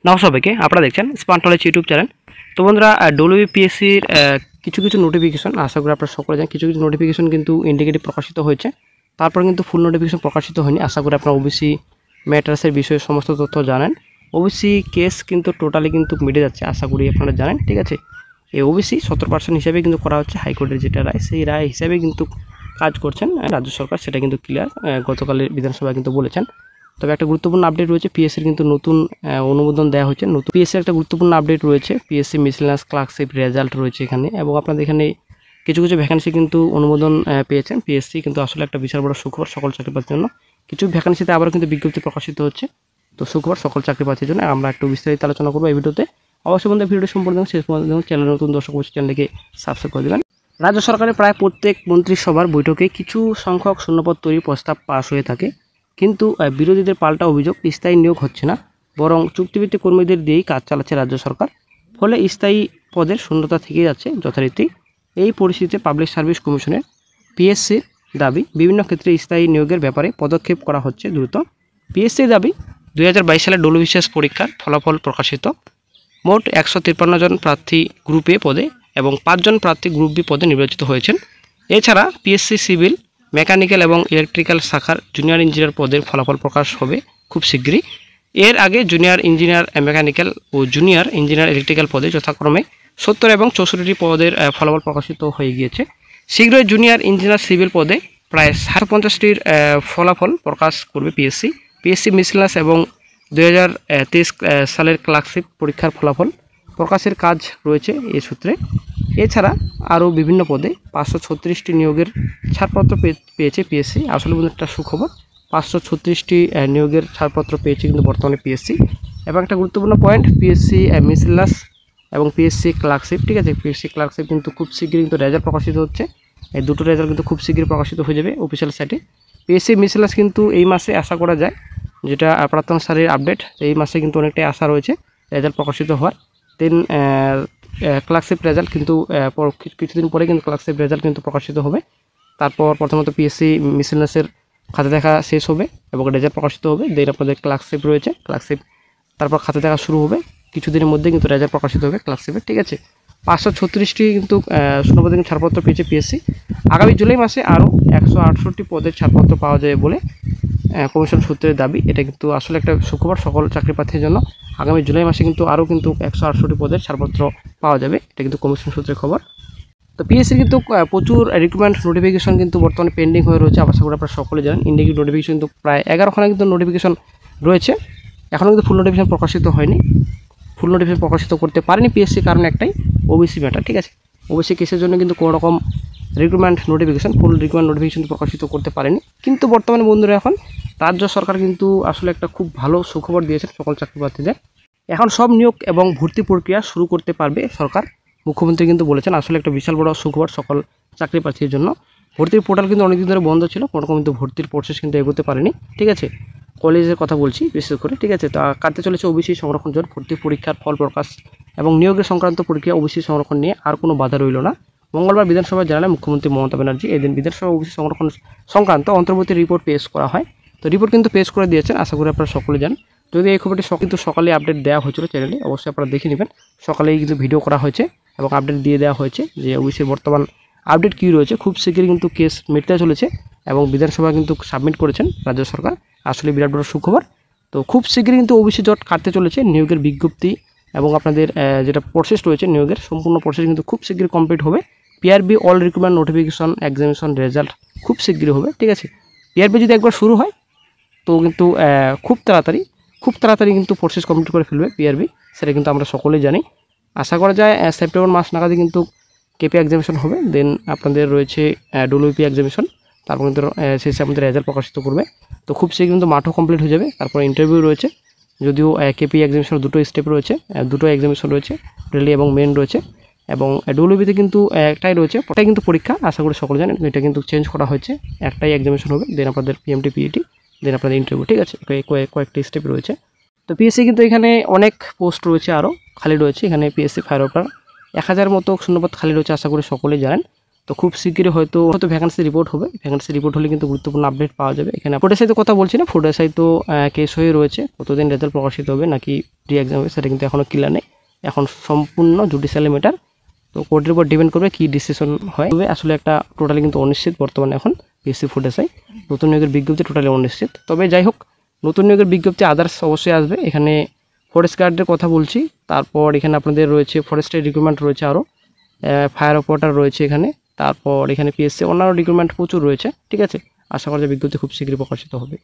নমস্কার সবাইকে, আপনারা দেখছেন স্মার্ট নলেজ ইউটিউব চ্যানেল। তো বন্ধুরা, ডব্লিউবিপিএসসির কিছু নোটিফিকেশন আশা করি আপনারা সকলে জানেন। কিছু নোটিফিকেশন কিন্তু ইন্ডিকেটিভ প্রকাশিত হয়েছে, তারপর কিন্তু ফুল নোটিফিকেশন প্রকাশিত হয়নি। আশা করি আপনারা ওবিসি ম্যাটার্সের বিষয়ে সমস্ত তথ্য জানেন। ওবিসি কেস কিন্তু টোটালি কিন্তু মিটে যাচ্ছে, আশা করি আপনারা জানেন। ঠিক আছে, এই ওবিসি 17% হিসাবে কিন্তু করা হচ্ছে। হাইকোর্টের যেটা রায়, সেই রায় হিসাবে কিন্তু কাজ করছেন রাজ্য সরকার, সেটা কিন্তু ক্লিয়ার গতকালের বিধানসভায় কিন্তু বলেছেন। তবে একটা গুরুত্বপূর্ণ আপডেট রয়েছে, পিএসসির কিন্তু নতুন অনুমোদন দেওয়া হয়েছে। নতুন পিএসসির একটা গুরুত্বপূর্ণ আপডেট রয়েছে, পিএসসি মিসেলাস ক্লার্কশিপ রেজাল্ট রয়েছে এখানে, এবং আপনাদের এখানে কিছু ভ্যাকেন্সি কিন্তু অনুমোদন পেয়েছেন পিএসসি। কিন্তু আসলে একটা বিশাল বড় সুখবর সকল চাকরি প্রার্থীর জন্য। কিছু ভ্যাকেন্সিতে আবার কিন্তু বিজ্ঞপ্তি প্রকাশিত হচ্ছে, তো সুখবর সকল চাকরি প্রার্থীর জন্য। আমরা একটু বিস্তারিত আলোচনা করবো এই ভিডিওতে। অবশ্যই বন্ধু ভিডিওটি সম্পূর্ণ শেষ পর্যন্ত চ্যানেল নতুন দর্শক অবশ্যই চ্যানেলকে সাবস্ক্রাইব করে দেবেন। রাজ্য সরকারের প্রায় প্রত্যেক মন্ত্রিসভার বৈঠকে কিছু সংখ্যক শূন্যপদ তৈরির প্রস্তাব পাশ হয়ে থাকে, কিন্তু বিরোধীদের পাল্টা অভিযোগ স্থায়ী নিয়োগ হচ্ছে না, বরং চুক্তিভিত্তিক কর্মীদের দিয়েই কাজ চালাচ্ছে রাজ্য সরকার। ফলে স্থায়ী পদের শূন্যতা থেকে যাচ্ছে যথারীতি। এই পরিস্থিতিতে পাবলিক সার্ভিস কমিশনের পিএসসির দাবি, বিভিন্ন ক্ষেত্রে স্থায়ী নিয়োগের ব্যাপারে পদক্ষেপ করা হচ্ছে দ্রুত। পিএসসির দাবি, 2022 সালের ডব্লিউবিসিএস পরীক্ষার ফলাফল প্রকাশিত। মোট 153 জন প্রার্থী গ্রুপ এ পদে এবং 5 জন প্রার্থী গ্রুপ বি পদে নির্বাচিত হয়েছেন। এছাড়া পিএসসি সিভিল, মেকানিক্যাল এবং ইলেকট্রিক্যাল শাখার জুনিয়র ইঞ্জিনিয়ার পদের ফলাফল প্রকাশ হবে খুব শীঘ্রই। এর আগে জুনিয়র ইঞ্জিনিয়ার মেকানিক্যাল ও জুনিয়র ইঞ্জিনিয়ার ইলেকট্রিক্যাল পদে যথাক্রমে 70 এবং 64টি পদের ফলাফল প্রকাশিত হয়ে গিয়েছে। শীঘ্রই জুনিয়র ইঞ্জিনিয়ার সিভিল পদে প্রায় 50টির ফলাফল প্রকাশ করবে পিএসসি। পিএসসি মিসেলাস এবং 2023 সালের ক্লার্কশিপ পরীক্ষার ফলাফল প্রকাশের কাজ রয়েছে এই সূত্রে। এছাড়া আরও বিভিন্ন পদে 536টি নিয়োগের ছাড়পত্র পেয়েছে পিএসসি। আসলে কিন্তু একটা সুখবর, 536টি নিয়োগের ছাড়পত্র পেয়েছে কিন্তু বর্তমানে পিএসসি। এবং একটা গুরুত্বপূর্ণ পয়েন্ট, পিএসসি মিসেলাস এবং পিএসসি ক্লার্কশিপ, ঠিক আছে, পিএসসি ক্লার্কশিপ কিন্তু খুব শীঘ্রই কিন্তু রেজাল্ট প্রকাশিত হচ্ছে। এই দুটো রেজাল্ট কিন্তু খুব শীঘ্রই প্রকাশিত হয়ে যাবে অফিসিয়াল সাইটে। পিএসসি মিসেলাস কিন্তু এই মাসে আশা করা যায়, যেটা প্রাক্তন সারির আপডেট, এই মাসে কিন্তু অনেকটাই আশা রয়েছে রেজাল্ট প্রকাশিত হওয়ার। দেন ক্লার্কশিপ রেজাল্ট কিন্তু কিছুদিন পরে কিন্তু ক্লার্কশিপ রেজাল্ট কিন্তু প্রকাশিত হবে। তারপর প্রথমত পিএসসি মিসেলাসের খাতা দেখা শেষ হবে এবং রেজাল্ট প্রকাশিত হবে। দেন আপনাদের ক্লার্কশিপ রয়েছে, ক্লার্কশিপ তারপর খাতা দেখা শুরু হবে, কিছুদিনের মধ্যে কিন্তু রেজাল্ট প্রকাশিত হবে ক্লার্কশিপের। ঠিক আছে, 536টি কিন্তু শূন্যপদে ছাড়পত্র পেয়েছে পিএসসি। আগামী জুলাই মাসে আরও 168টি পদের ছাড়পত্র পাওয়া যায় বলে কমিশন সূত্রের দাবি। এটা কিন্তু আসলে একটা সুখবর সকল চাকরি প্রার্থীর জন্য। আগামী জুলাই মাসে কিন্তু আরও কিন্তু 168টি পদের ছাড়পত্র পাওয়া যাবে, এটা কিন্তু কমিশন সূত্রের খবর। তো পিএসসির কিন্তু প্রচুর রিক্রুটমেন্ট নোটিফিকেশন কিন্তু বর্তমানে পেন্ডিং হয়ে রয়েছে। আশা করি আপনারা সকলে জানেন। ইন্ডিকেটিভ নোটিফিকেশন কিন্তু প্রায় 11খানা কিন্তু নোটিফিকেশন রয়েছে, এখনও কিন্তু ফুল নোটিফিকেশন প্রকাশিত হয়নি। ফুল নোটিফিকেশন প্রকাশিত করতে পারেনি পিএসসি, কারণ একটাই, ওবিসি ম্যাটার। ঠিক আছে, ওবিসি কেসের জন্য কিন্তু কোনো রকম রিক্রুটমেন্ট নোটিফিকেশন, ফুল রিক্রুটমেন্ট নোটিফিকেশন প্রকাশিত করতে পারেনি। কিন্তু বর্তমানে বন্ধুরা এখন রাজ্য সরকার কিন্তু আসলে একটা খুব ভালো সুখবর দিয়েছেন সকল চাকরি প্রার্থীদের। এখন সব নিয়োগ এবং ভর্তি প্রক্রিয়া শুরু করতে পারবে সরকার। মুখ্যমন্ত্রী কিন্তু বলেছেন, আসলে একটা বিশাল বড় সুখবর সকল চাকরি প্রার্থীর জন্য। ভর্তির পোর্টাল কিন্তু অনেকদিন ধরে বন্ধ ছিল, কোনো রকম কিন্তু ভর্তির প্রসেস কিন্তু এগোতে পারেনি। ঠিক আছে, কলেজের কথা বলছি বিশেষ করে। ঠিক আছে, তা কাটতে চলেছে ওবিসি সংরক্ষণ জোট। ভর্তি পরীক্ষার ফল প্রকাশ এবং নিয়োগের সংক্রান্ত প্রক্রিয়া ওবিসি সংরক্ষণ নিয়ে আর কোনো বাধা রইল না। মঙ্গলবার বিধানসভায় জানালেন মুখ্যমন্ত্রী মমতা ব্যানার্জি। এদিন বিধানসভা ওবিসি সংরক্ষণ সংক্রান্ত অন্তর্বর্তী রিপোর্ট পেশ করা হয়। তো রিপোর্ট কিন্তু পেশ করে দিয়েছেন, আশা করি আপনারা সকলে জানেন। যদি এই খবরটি কিন্তু সকালে আপডেট দেওয়া হয়েছিল চ্যানেলে, অবশ্যই আপনারা দেখে নেবেন। সকালেই কিন্তু ভিডিও করা হয়েছে এবং আপডেট দিয়ে দেওয়া হয়েছে যে ওবিসির বর্তমান আপডেট কী রয়েছে। খুব শীঘ্রই কিন্তু কেস মিটতে চলেছে এবং বিধানসভা কিন্তু সাবমিট করেছেন রাজ্য সরকার। আসলে বিরাট বড় সুখবর। তো খুব শীঘ্রই কিন্তু ওবিসি জট কাটতে চলেছে। নিয়োগের বিজ্ঞপ্তি এবং আপনাদের যেটা প্রসেস রয়েছে নিয়োগের সম্পূর্ণ প্রসেস কিন্তু খুব শীঘ্রই কমপ্লিট হবে। PRB all recruitment notification examination result খুব শীঘ্রই হবে। ঠিক আছে, পিআরবি যদি একবার শুরু হয় তো কিন্তু খুব তাড়াতাড়ি কিন্তু প্রসেস কমপ্লিট করে ফেলবে পিআরবি, সেটা কিন্তু আমরা সকলেই জানি। আশা করা যায় সেপ্টেম্বর মাস নাগাদই কিন্তু কেপি এক্সামিনেশন হবে। দেন আপনাদের রয়েছে ডব্লিউপি এক্সামিনেশন, তারপর কিন্তু শেষে আমাদের রেজাল্ট প্রকাশিত করবে। তো খুব শীঘ্রই কিন্তু মাঠও কমপ্লিট হয়ে যাবে। তারপর ইন্টারভিউ রয়েছে, যদিও কেপি এক্সামিনেশন দুটো স্টেপ রয়েছে, দুটো এক্সামিনেশন রয়েছে, প্রিলি এবং মেন রয়েছে। এবং ডব্লিউবিতে কিন্তু একটাই রয়েছে, ওটাই কিন্তু পরীক্ষা। আশা করি সকলে জানেন, এটা কিন্তু চেঞ্জ করা হয়েছে, একটাই এক্সামিনেশন হবে। দেন আপনাদের পিএমটি পিইটি, দেন আপনাদের ইন্টারভিউ। ঠিক আছে, কয়েকটি স্টেপ রয়েছে। তো পিএসসি কিন্তু এখানে অনেক পোস্ট রয়েছে, আরও খালি রয়েছে। এখানে পিএসসি ফায়ার অফিসার 1000 মতো শূন্যপদ খালি রয়েছে, আশা করি সকলেই জানেন। তো খুব শীঘ্রই হয়তো ভ্যাকেন্সি রিপোর্ট হবে। ভ্যাকেন্সি রিপোর্ট হলে কিন্তু গুরুত্বপূর্ণ আপডেট পাওয়া যাবে। এখানে ফুড এসআই তো কথা বলছি না, ফুড এসআই তো কেস হয়ে রয়েছে, কতদিন রেজাল্ট প্রকাশিত হবে নাকি প্রি এক্সাম হবে সেটা কিন্তু এখনও ক্লিয়ার নেই। এখন সম্পূর্ণ জুডিশিয়াল ম্যাটার, তো কোর্টের উপর ডিপেন্ড করবে কী ডিসিশন হয়। তবে আসলে একটা টোটালি কিন্তু অনিশ্চিত বর্তমানে এখন পিএসসি ফুড এসআই নতুন নিয়োগের বিজ্ঞপ্তি টোটালি অনিশ্চিত। তবে যাই হোক, নতুন নিয়োগের বিজ্ঞপ্তি আদার্স অবশ্যই আসবে। এখানে ফরেস্ট গার্ডের কথা বলছি, তারপর এখানে আপনাদের রয়েছে ফরেস্টের রিক্রুটমেন্ট রয়েছে, আরও ফায়ার অপারেটর রয়েছে এখানে, তারপর এখানে পিএসসি অন্যান্য রিক্রুটমেন্ট প্রচুর রয়েছে। ঠিক আছে, আশা করা যায় বিজ্ঞপ্তি খুব শীঘ্রই প্রকাশিত হবে।